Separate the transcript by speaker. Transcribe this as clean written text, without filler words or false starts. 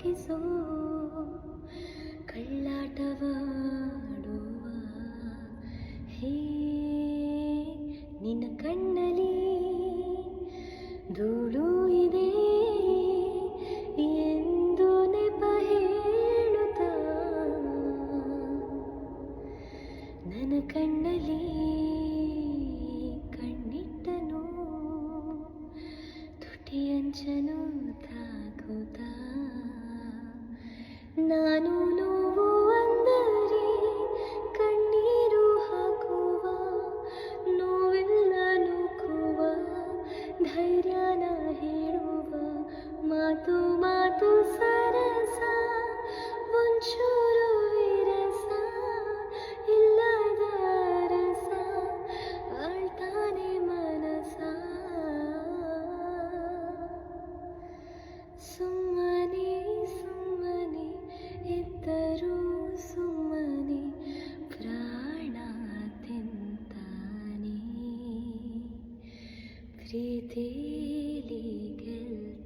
Speaker 1: ಬದುಕಿಸೋ ಕಳ್ಳಾಟವಾಡುವ ಹೇ ನಿನ್ನ ಕಣ್ಣಲ್ಲಿ ಧೂಳು ಇದೆ ಎಂದು ನೆಪ ಹೇಳುತ್ತಾ ನನ್ನ ಕಣ್ಣಲ್ಲಿ ಕಣ್ಣಿಟ್ಟನು ತುಟಿಯಂಚನು ತಾಗುತ್ತಾ ನಾನು ನೋವು ಅಂದರೆ ಕಣ್ಣೀರು ಹಾಕುವ ನೋವೆಲ್ಲ ನೂಕುವ ಧೈರ್ಯನ ಹೇಳುವ ಮಾತು ಮಾತು ಸರಸ ಒಂಚೂರು ವಿರಸ ಇಲ್ಲದ ರಸ ಅಳ್ತಾನೆ ಮನಸ ಸುಮ್ಮನೆ ಸುಮ್ಮನೆ ಇದ್ದರೂ ಸುಮ್ಮನೆ ಪ್ರಾಣ ತಿಂತಾನೆ ಪ್ರೀತಿಲಿ ಗೆಲ್ತಾನೆ.